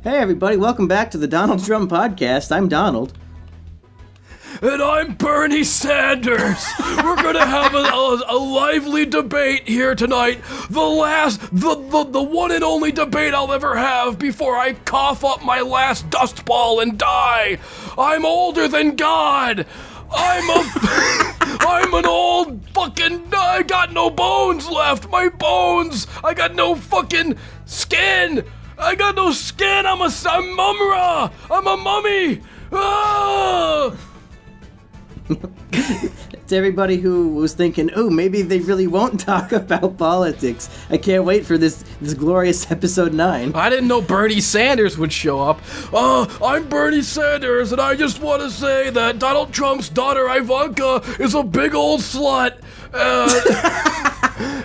Hey everybody, welcome back to the Donald Trump Podcast. I'm Donald. And I'm Bernie Sanders. We're gonna have a lively debate here tonight. The one and only debate I'll ever have before I cough up my last dust ball and die. I'm older than God. I'm an old fucking, I got no bones left. My bones. I got no fucking skin. I got no skin. I'm Mumra. I'm a mummy. Ah! To everybody who was thinking, oh, maybe they really won't talk about politics. I can't wait for this glorious episode 9. I didn't know Bernie Sanders would show up. I'm Bernie Sanders, and I just want to say that Donald Trump's daughter Ivanka is a big old slut.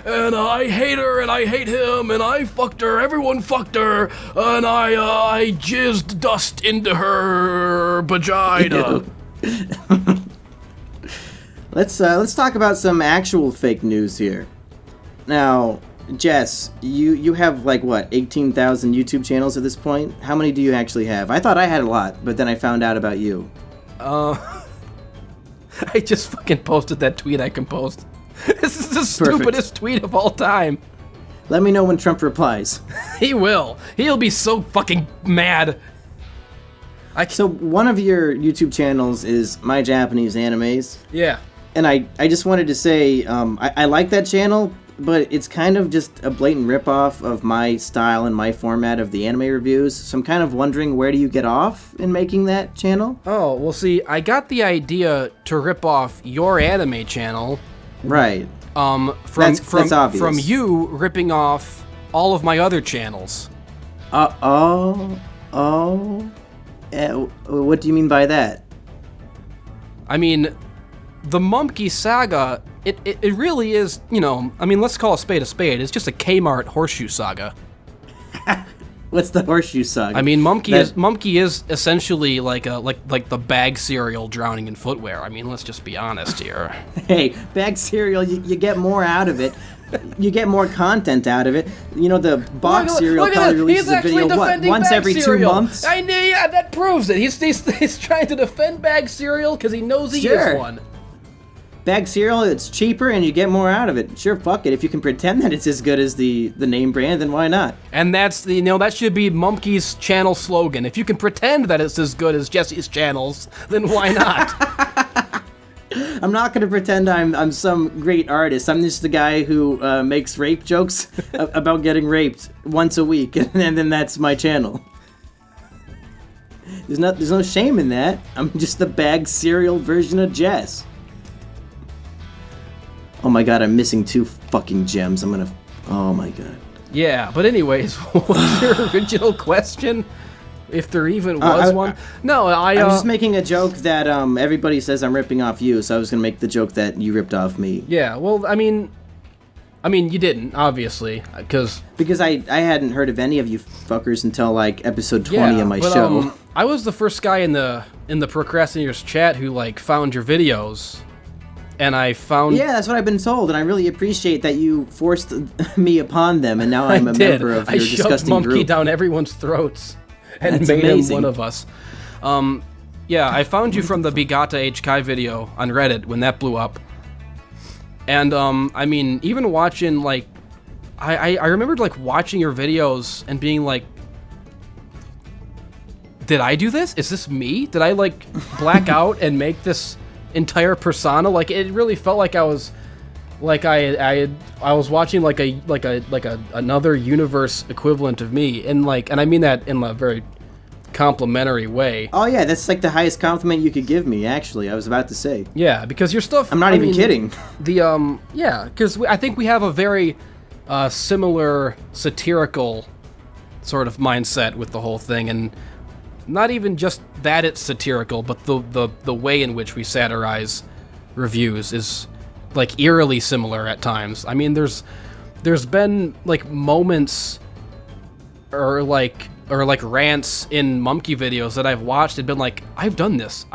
And I hate her, and I hate him, and I fucked her. Everyone fucked her, and I jizzed dust into her vagina. Let's talk about some actual fake news here. Now, Jess, you have like what, 18,000 YouTube channels at this point? How many do you actually have? I thought I had a lot, but then I found out about you. I just fucking posted that tweet I composed. This is the stupidest tweet of all time. Let me know when Trump replies. He will. He'll be so fucking mad. So one of your YouTube channels is My Japanese Animes. Yeah. And I just wanted to say, I like that channel, but it's kind of just a blatant ripoff of my style and my format of the anime reviews. So I'm kind of wondering, where do you get off in making that channel? Oh, well, see, I got the idea to rip off your anime channel. Right. That's obvious. From you ripping off all of my other channels. What do you mean by that? I mean, the Mumkey Saga, it really is, you know, I mean, let's call a spade a spade. It's just a Kmart Horseshoe Saga. What's the Horseshoe Saga? I mean, Mumkey is essentially like the bag cereal drowning in footwear. I mean, let's just be honest here. Hey, bag cereal, you get more out of it. You get more content out of it. You know, the box cereal probably releases a video, once every cereal. 2 months? I knew, yeah, that proves it. He's trying to defend bag cereal because he knows he is one. Bag cereal, it's cheaper and you get more out of it. Sure, fuck it. If you can pretend that it's as good as the name brand, then why not? And that's that should be Mumkey's channel slogan. If you can pretend that it's as good as Jesse's channels, then why not? I'm not going to pretend I'm some great artist. I'm just the guy who makes rape jokes about getting raped once a week, and then that's my channel. There's no shame in that. I'm just the bag cereal version of Jess. Oh my god, I'm missing 2 fucking gems. Oh my god. Yeah, but anyways, what's your original question? If there even was one? No, I'm just making a joke that everybody says I'm ripping off you, so I was gonna make the joke that you ripped off me. Yeah, well, I mean you didn't, obviously, because I hadn't heard of any of you fuckers until like episode 20 of my show. I was the first guy in the procrastinators chat who like found your videos. And I found... Yeah, that's what I've been told, and I really appreciate that you forced me upon them, and now I'm a member of your disgusting group. I shoved Mumkey down everyone's throats and made him one of us. Yeah, I found you from the Bigata HK video on Reddit when that blew up. And, I mean, even watching, like... I remembered, like, watching your videos and being like... Did I do this? Is this me? Did I, like, black out and make this... entire persona? Like, it really felt like I was I was watching like another universe equivalent of me, and I mean that in a very complimentary way. Oh yeah, that's like the highest compliment you could give me, actually. I was about to say. Yeah, because your stuff, I'm not even kidding. Yeah, because I think we have a very similar satirical sort of mindset with the whole thing, and not even just that it's satirical, but the way in which we satirize reviews is like eerily similar at times. I mean, there's been like moments or like rants in Mumkey videos that I've watched and been like, I've done this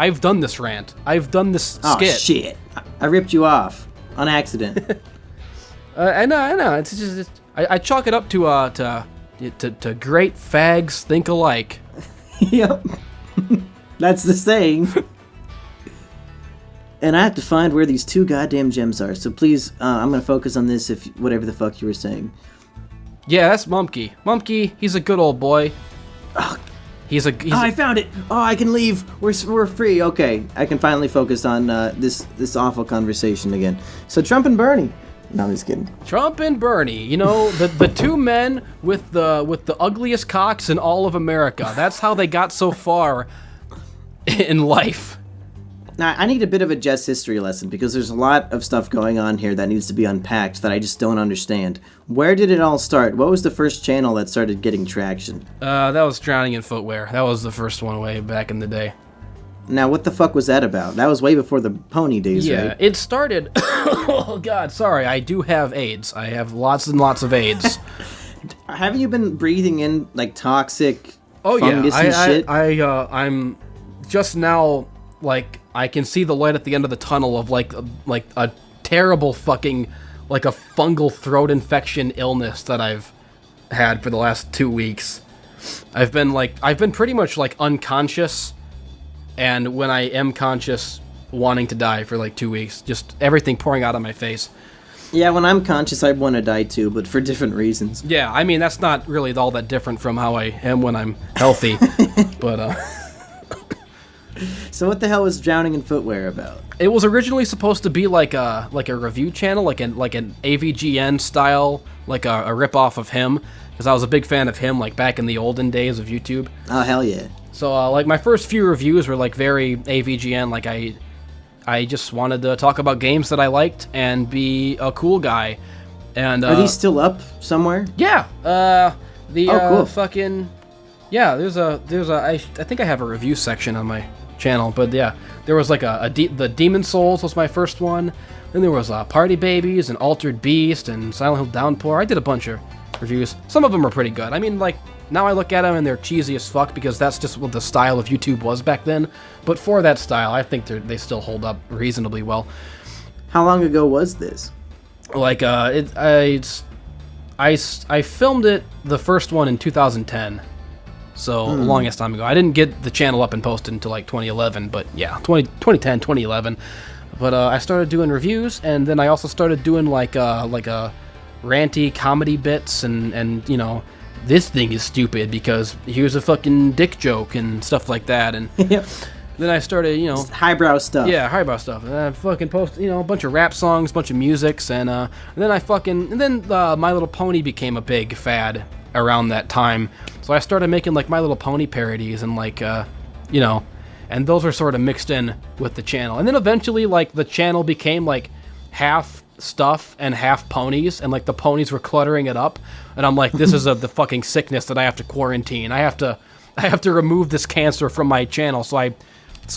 rant, I've done this skit. Oh shit! I ripped you off on accident. I know. It's just I chalk it up to to great fags think alike. Yep. That's the saying. And I have to find where these 2 goddamn gems are. So please, I'm gonna focus on this. If whatever the fuck you were saying. Yeah, that's Mumkey. Mumkey, he's a good old boy. Oh, he's a. I found it. Oh, I can leave. We're free. Okay, I can finally focus on this awful conversation again. So Trump and Bernie. No, I'm just kidding. Trump and Bernie, you know, the 2 men with the ugliest cocks in all of America. That's how they got so far in life. Now, I need a bit of a Jess history lesson because there's a lot of stuff going on here that needs to be unpacked that I just don't understand. Where did it all start? What was the first channel that started getting traction? That was Drowning in Footwear. That was the first one way back in the day. Now, what the fuck was that about? That was way before the pony days, right? Yeah, it started... Oh, God, sorry, I do have AIDS. I have lots and lots of AIDS. Haven't you been breathing in, like, toxic fungus and shit? I'm just now, like, I can see the light at the end of the tunnel of, like a terrible fucking, like, a fungal throat infection illness that I've had for the last 2 weeks. I've been pretty much, like, unconscious, and when I am conscious, wanting to die for, like, 2 weeks. Just everything pouring out of my face. Yeah, when I'm conscious, I want to die too, but for different reasons. Yeah, I mean, that's not really all that different from how I am when I'm healthy, but, So what the hell was Drowning in Footwear about? It was originally supposed to be like a review channel, like an AVGN style, like a ripoff of him, because I was a big fan of him, like back in the olden days of YouTube. Oh hell yeah! So like my first few reviews were like very AVGN, like I just wanted to talk about games that I liked and be a cool guy. And are these still up somewhere? Yeah. Cool. Fucking yeah. I think I have a review section on my channel, but yeah, there was like the Demon Souls was my first one. Then there was Party Babies and Altered Beast and Silent Hill Downpour. I did a bunch of reviews. Some of them are pretty good. I mean, like, now I look at them and they're cheesy as fuck because that's just what the style of YouTube was back then. But for that style, I think they still hold up reasonably well. How long ago was this? Like, I filmed it, the first one, in 2010. So, the longest time ago. I didn't get the channel up and posted until, like, 2011, but yeah, 2010, 2011. But I started doing reviews, and then I also started doing, like a ranty comedy bits, and you know, this thing is stupid because here's a fucking dick joke and stuff like that, and Yep. then I started, you know... Just highbrow stuff. Yeah, highbrow stuff. And I fucking post, you know, a bunch of rap songs, a bunch of musics, and then My Little Pony became a big fad around that time. So I started making, like, My Little Pony parodies and, like, you know, and those were sort of mixed in with the channel. And then eventually, like, the channel became, like, half stuff and half ponies, and, like, the ponies were cluttering it up. And I'm like, this is the fucking sickness that I have to quarantine. I have to remove this cancer from my channel. So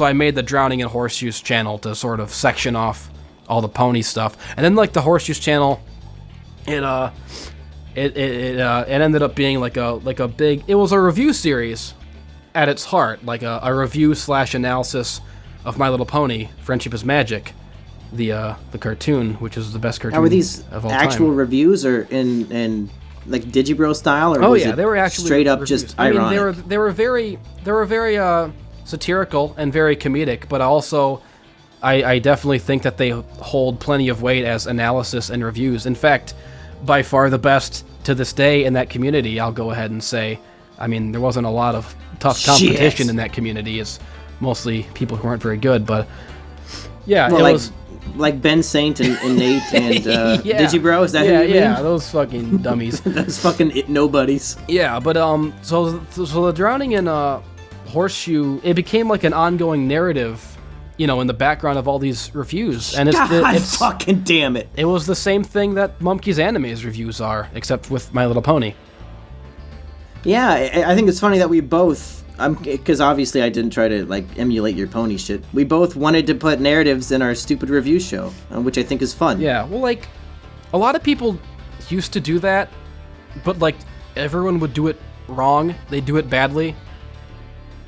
I made the Drowning in Horseshoes channel to sort of section off all the pony stuff. And then, like, the Horseshoes channel, it ended up being like a big... It was a review series at its heart, like a review / analysis of My Little Pony, Friendship is Magic, the cartoon, which is the best cartoon Now, were these of all actual time. reviews or in like Digibro style, or Oh was yeah, it they were actually straight up reviews. just I ironic? mean, they were very satirical and very comedic, but also I definitely think that they hold plenty of weight as analysis and reviews. In fact, by far the best to this day in that community, I'll go ahead and say. I mean, there wasn't a lot of tough competition in that community. It's mostly people who aren't very good, but yeah, well, it was... Like Ben Saint and Nate and Yeah. Digibro, is that who you mean? Yeah, those fucking dummies. Those fucking nobodies. Yeah, but so the Drowning in Horseshoe, it became like an ongoing narrative, you know, in the background of all these reviews, and it's fucking damn it. It was the same thing that Mumkey's Anime's reviews are, except with My Little Pony. Yeah, I think it's funny that we both, because obviously I didn't try to like emulate your pony shit. We both wanted to put narratives in our stupid review show, which I think is fun. Yeah, well, like, a lot of people used to do that, but like everyone would do it wrong. They do it badly.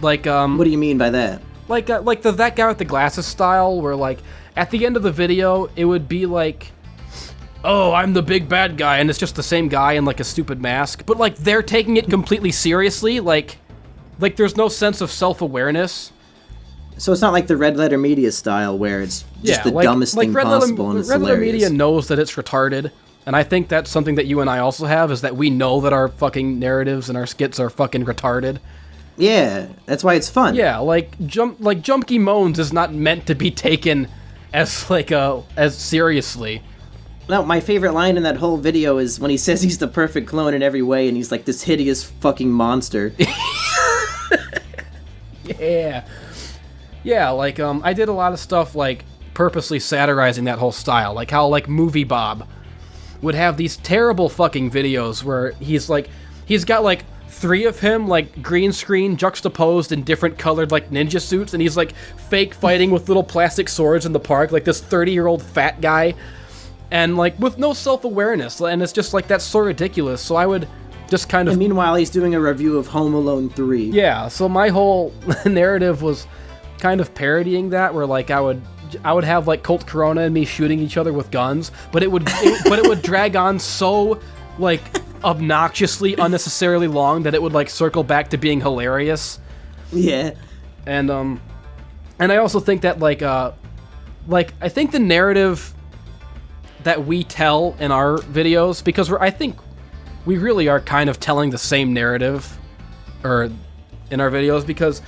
Like, What do you mean by that? Like that guy with the glasses style, where like at the end of the video it would be like, oh, I'm the big bad guy, and it's just the same guy in like a stupid mask. But like they're taking it completely seriously. Like there's no sense of self-awareness. So it's not like the Red Letter Media style where it's just the dumbest thing possible and it's Red Letter hilarious. Media knows that it's retarded, and I think that's something that you and I also have, is that we know that our fucking narratives and our skits are fucking retarded. Yeah, that's why it's fun. Yeah, like Jumpy Moans is not meant to be taken as as seriously. No, my favorite line in that whole video is when he says he's the perfect clone in every way, and he's like this hideous fucking monster. Yeah. Yeah, like, I did a lot of stuff, like, purposely satirizing that whole style. Like how, like, Movie Bob would have these terrible fucking videos where he's got, like, 3 of him, like, green screen juxtaposed in different colored, like, ninja suits, and he's, like, fake fighting with little plastic swords in the park, like this 30-year-old fat guy, and, like, with no self-awareness, and it's just, like, that's so ridiculous, so I would just kind of... And meanwhile, he's doing a review of Home Alone 3. Yeah, so my whole narrative was kind of parodying that, where like I would have like Colt Corona and me shooting each other with guns, but it would drag on so like obnoxiously unnecessarily long that it would like circle back to being hilarious. Yeah. And I also think that like I think the narrative that we tell in our videos, because I think we really are kind of telling the same narrative or in our videos, because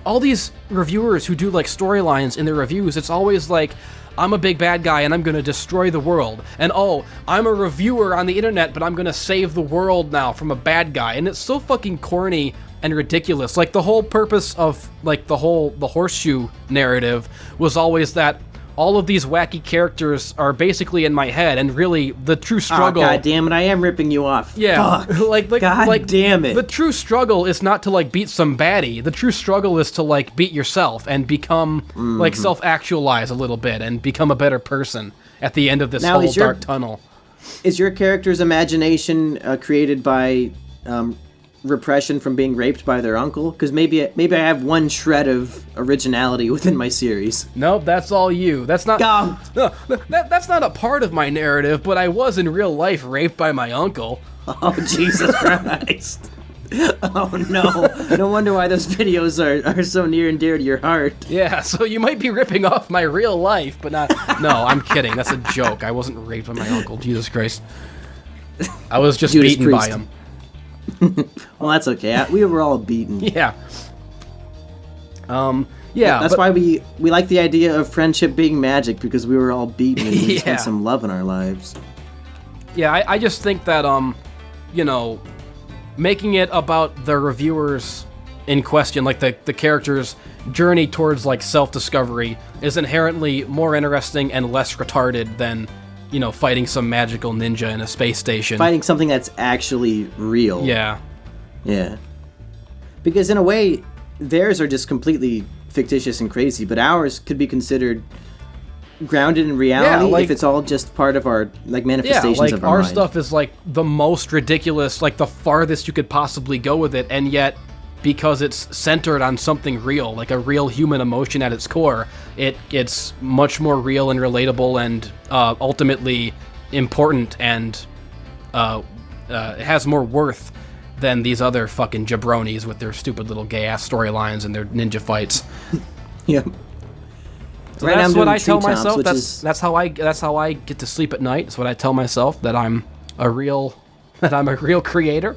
all these reviewers who do like storylines in their reviews, it's always like, I'm a big bad guy and I'm gonna destroy the world, and oh, I'm a reviewer on the internet but I'm gonna save the world now from a bad guy, and it's so fucking corny and ridiculous. Like the whole purpose of like the Horseshoe narrative was always that all of these wacky characters are basically in my head, and really the true struggle... Oh, God damn it, I am ripping you off. Yeah, Fuck. God damn it. The true struggle is not to, like, beat some baddie. The true struggle is to, like, beat yourself and become, like, self-actualize a little bit and become a better person at the end of this whole dark tunnel. Is your character's imagination created by... repression from being raped by their uncle? Because maybe I have one shred of originality within my series. Nope, that's all you. That's not... No, that's not a part of my narrative, but I was in real life raped by my uncle. Oh, Jesus Christ. Oh, no. No wonder why those videos are so near and dear to your heart. Yeah, so you might be ripping off my real life, but not... No, I'm kidding. That's a joke. I wasn't raped by my uncle. Jesus Christ. I was just Judas beaten Priest. by him. Well, that's okay. We were all beaten. Yeah. Yeah. That's why we like the idea of friendship being magic, because we were all beaten and we just want some love in our lives. Yeah, I just think that, you know, making it about the reviewers in question, like the character's journey towards, like, self-discovery is inherently more interesting and less retarded than, you know, fighting some magical ninja in a space station. Fighting something that's actually real. Yeah. Yeah. Because in a way, theirs are just completely fictitious and crazy, but ours could be considered grounded in reality if it's all just part of our, like, manifestations of our mind. Our stuff is, like, the most ridiculous, like, the farthest you could possibly go with it, and yet, because it's centered on something real, like a real human emotion at its core, it's much more real and relatable and ultimately important, and it has more worth than these other fucking jabronis with their stupid little gay-ass storylines and their ninja fights. Yep. So right, that's what I tell myself. That's how I get to sleep at night. That's what I tell myself, that I'm a real creator.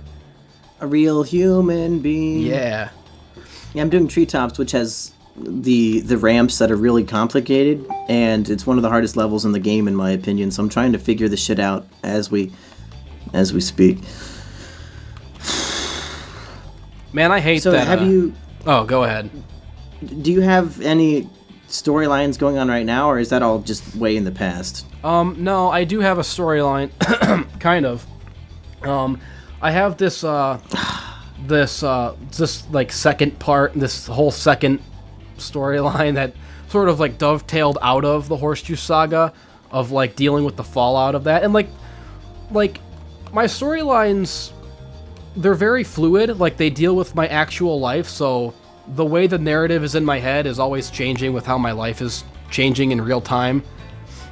A real human being. Yeah. Yeah, I'm doing Treetops, which has the ramps that are really complicated, and it's one of the hardest levels in the game, in my opinion. So I'm trying to figure this shit out as we speak. Man, I hate that. Have you? Oh, go ahead. Do you have any storylines going on right now, or is that all just way in the past? No, I do have a storyline, kind of. I have this like second part, this whole second storyline that sort of like dovetailed out of the Horseshoe Saga, of like dealing with the fallout of that, and like my storylines, they're very fluid. Like they deal with my actual life, so the way the narrative is in my head is always changing with how my life is changing in real time.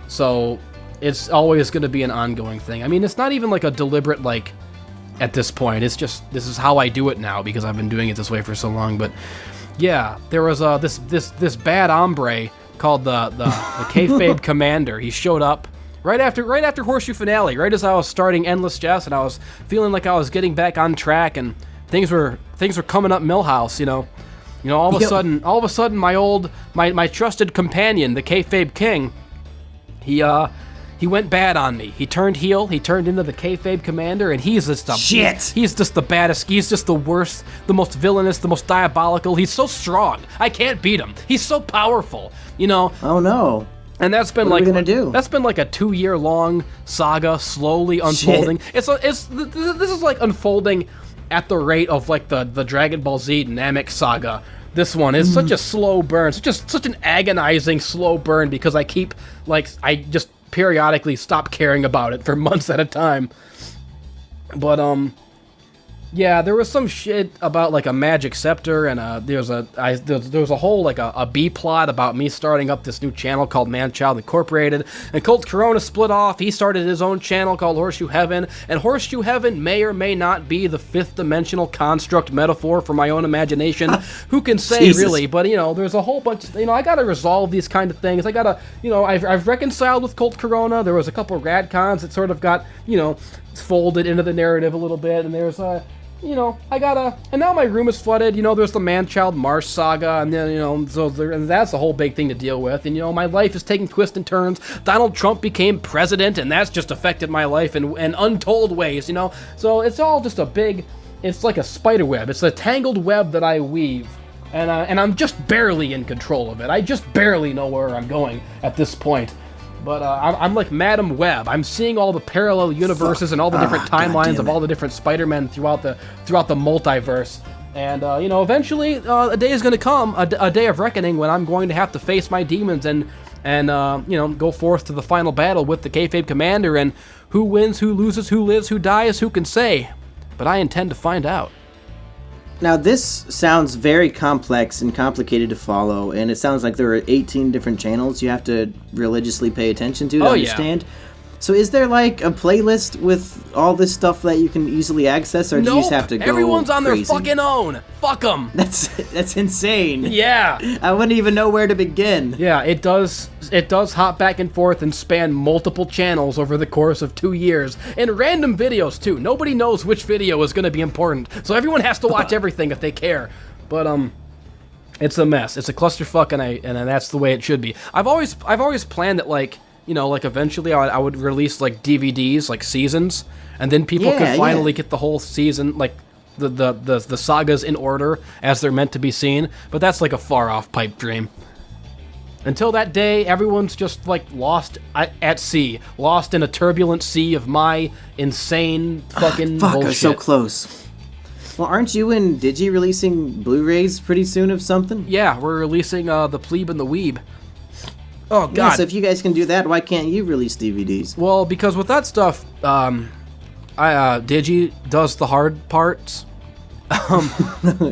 So it's always going to be an ongoing thing. I mean, it's not even like a deliberate, like, at this point. It's just, this is how I do it now because I've been doing it this way for so long. But yeah, there was this bad hombre called the Kayfabe Commander. He showed up right after Horseshoe Finale, right as I was starting Endless Jess, and I was feeling like I was getting back on track, and things were coming up Millhouse, you know. All of a sudden, my trusted companion, the Kayfabe King, he went bad on me. He turned heel. He turned into the Kayfabe Commander, and he's just he's just the baddest. He's just the worst, the most villainous, the most diabolical. He's so strong. I can't beat him. He's so powerful. Oh no. And that's been what are we gonna do? That's been like a 2-year-long saga, slowly unfolding. This is like unfolding at the rate of like the Dragon Ball Z Namek saga. This one is such a slow burn, such an agonizing slow burn because I just periodically stop caring about it for months at a time. But yeah, there was some shit about like a magic scepter, and there was a whole like a B plot about me starting up this new channel called Manchild Incorporated, and Colt Corona split off. He started his own channel called Horseshoe Heaven, and Horseshoe Heaven may or may not be the fifth dimensional construct metaphor for my own imagination. Who can say, Jesus. really? But there's a whole bunch. I gotta resolve these kind of things. I gotta, I've reconciled with Colt Corona. There was a couple of radcons that sort of got folded into the narrative a little bit, and there's and now my room is flooded. There's the Man-Child Marsh saga, and then, and that's a whole big thing to deal with. And, my life is taking twists and turns. Donald Trump became president, and that's just affected my life in untold ways, So it's all just it's like a spider web. It's a tangled web that I weave, and I'm just barely in control of it. I just barely know where I'm going at this point. But I'm like Madam Web. I'm seeing all the parallel universes and all the different timelines of all the different Spider-Men throughout the multiverse. And eventually a day is going to come, a day of reckoning, when I'm going to have to face my demons and go forth to the final battle with the Kayfabe Commander. And who wins, who loses, who lives, who dies, who can say? But I intend to find out. Now, this sounds very complex and complicated to follow, and it sounds like there are 18 different channels you have to religiously pay attention to understand. Yeah. So is there like a playlist with all this stuff that you can easily access, or do you just have to go everyone's on crazy? Their fucking own. Fuck them. That's insane. Yeah. I wouldn't even know where to begin. Yeah, it does hop back and forth and span multiple channels over the course of 2 years, and random videos too. Nobody knows which video is going to be important, so everyone has to watch everything if they care. But it's a mess. It's a clusterfuck, and that's the way it should be. I've always planned that like eventually I would release like DVDs, like seasons, and then people could finally get the whole season, like the sagas in order as they're meant to be seen. But that's like a far off pipe dream. Until that day, everyone's just like lost at sea, lost in a turbulent sea of my insane fucking bullshit. We're so close. Well, aren't you and Digi releasing Blu-rays pretty soon of something? Yeah, we're releasing The Plebe and the Weeb. Oh, God. Yeah, so if you guys can do that, why can't you release DVDs? Well, because with that stuff, Digi does the hard parts.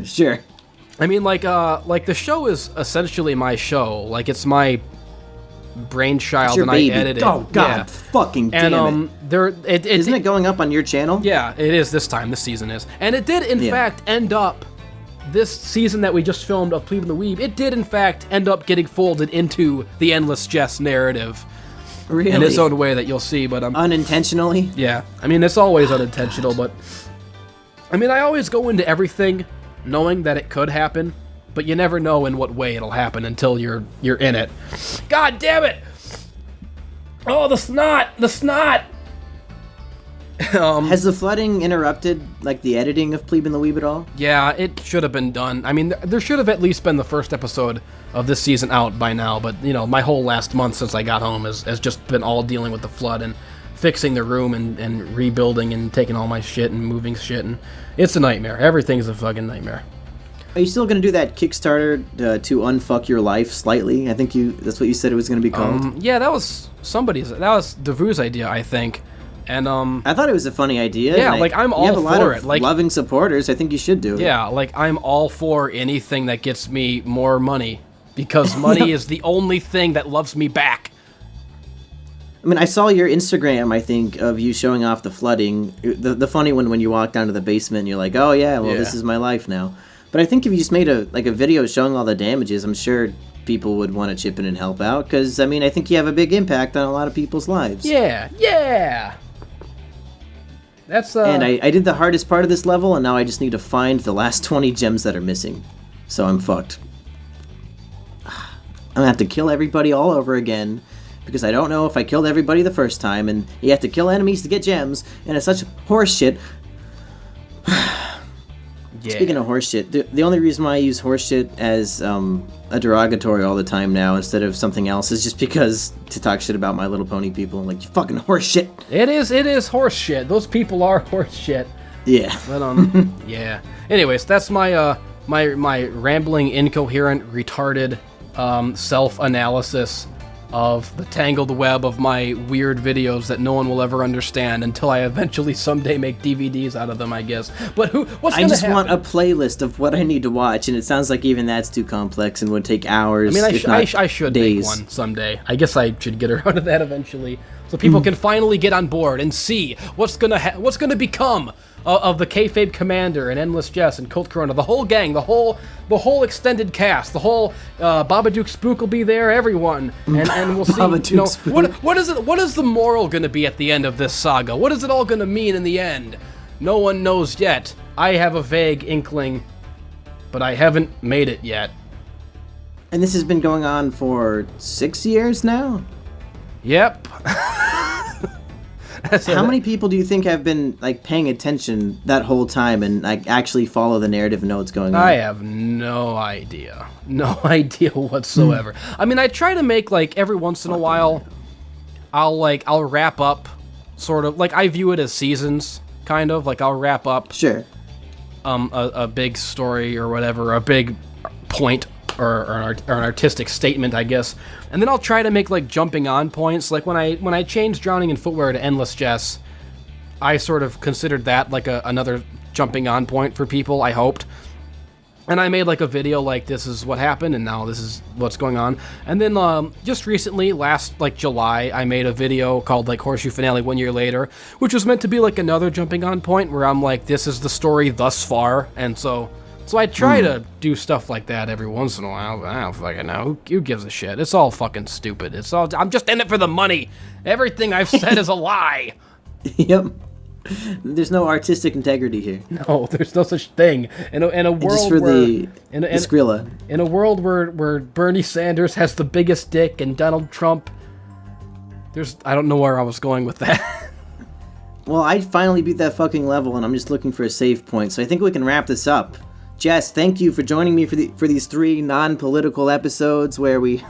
Sure. I mean, like the show is essentially my show. Like, it's my brainchild, and baby. I edit it. Oh, God, fucking damn it. Isn't it going up on your channel? Yeah, it is this time. This season is. And it did, in fact, end up... This season that we just filmed of Plebe and the Weeb, it did in fact end up getting folded into the Endless Jess narrative. Really? In its own way that you'll see, but... unintentionally? Yeah. I mean, it's always unintentional, but... I mean, I always go into everything knowing that it could happen, but you never know in what way it'll happen until you're in it. God damn it! Oh, the snot! The snot! Has the flooding interrupted, like, the editing of Plebe and the Weeb at all? Yeah, it should have been done. I mean, there should have at least been the first episode of this season out by now, but, my whole last month since I got home has just been all dealing with the flood and fixing the room and rebuilding and taking all my shit and moving shit, and it's a nightmare. Everything's a fucking nightmare. Are you still going to do that Kickstarter to unfuck your life slightly? I think that's what you said it was going to be called. Yeah, that was Davu's idea, I think. And I thought it was a funny idea. Yeah, like I'm all for it. You have a lot of loving supporters. I think you should do it. Yeah, like I'm all for anything that gets me more money, because money is the only thing that loves me back. I mean, I saw your Instagram, I think, of you showing off the flooding. The funny one when you walk down to the basement and you're like, oh yeah, well, this is my life now. But I think if you just made a video showing all the damages, I'm sure people would want to chip in and help out. Because, I mean, I think you have a big impact on a lot of people's lives. Yeah. That's, And I did the hardest part of this level, and now I just need to find the last 20 gems that are missing. So I'm fucked. I'm gonna have to kill everybody all over again, because I don't know if I killed everybody the first time, and you have to kill enemies to get gems, and it's such horse shit. Speaking of horse shit, the only reason why I use horse shit as a derogatory all the time now instead of something else is just because to talk shit about My Little Pony people. I'm like, you fucking horse shit. It is horse shit. Those people are horse shit. Yeah. But, yeah. Anyways, that's my my rambling, incoherent, retarded self-analysis of the tangled web of my weird videos that no one will ever understand until I eventually someday make DVDs out of them, I guess. But what's gonna happen? I just want a playlist of what I need to watch, and it sounds like even that's too complex and would take hours. I mean, I should days. make one someday. I guess I should get around to that eventually, so people can finally get on board and see what's gonna become of the Kayfabe Commander and Endless Jess and Colt Corona, the whole gang, the whole extended cast, the whole Babadook Spook will be there, everyone, and we'll see. What is the moral going to be at the end of this saga? What is it all going to mean in the end? No one knows yet. I have a vague inkling, but I haven't made it yet. And this has been going on for 6 years now? Yep. How many people do you think have been like paying attention that whole time and like actually follow the narrative and know what's going on? I have no idea. No idea whatsoever. I mean, I try to make like every once in a while I'll wrap up sort of like I view it as seasons kind of like I'll wrap up a big story or whatever, a big point or an artistic statement, I guess. And then I'll try to make like jumping on points. Like when I changed Drowning in Footwear to Endless Jess, I sort of considered that like another jumping on point for people, I hoped. And I made like a video like this is what happened and now this is what's going on. And then just recently, last like July, I made a video called like Horseshoe Finale 1 year later, which was meant to be like another jumping on point where I'm like, this is the story thus far. And so I try to do stuff like that every once in a while, but I don't fucking know. Who gives a shit? It's all fucking stupid. I'm just in it for the money. Everything I've said is a lie. Yep. There's no artistic integrity here. No, there's no such thing. In a world just for where the Skrilla. In a world where Bernie Sanders has the biggest dick and Donald Trump, I don't know where I was going with that. Well, I finally beat that fucking level, and I'm just looking for a save point, so I think we can wrap this up. Jess, thank you for joining me for these 3 non-political episodes where we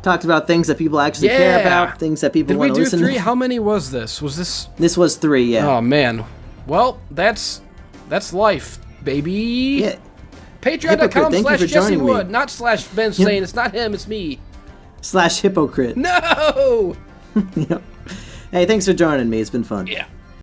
talked about things that people actually care about, things that people want to listen to. Did we do 3? How many was this? Was this? This was 3, yeah. Oh man. Well, that's life, baby. Yeah. Patreon.com/JesseWood, not /Ben saying it's not him, it's me. /hypocrite. No. Yep. Hey, thanks for joining me. It's been fun. Yeah.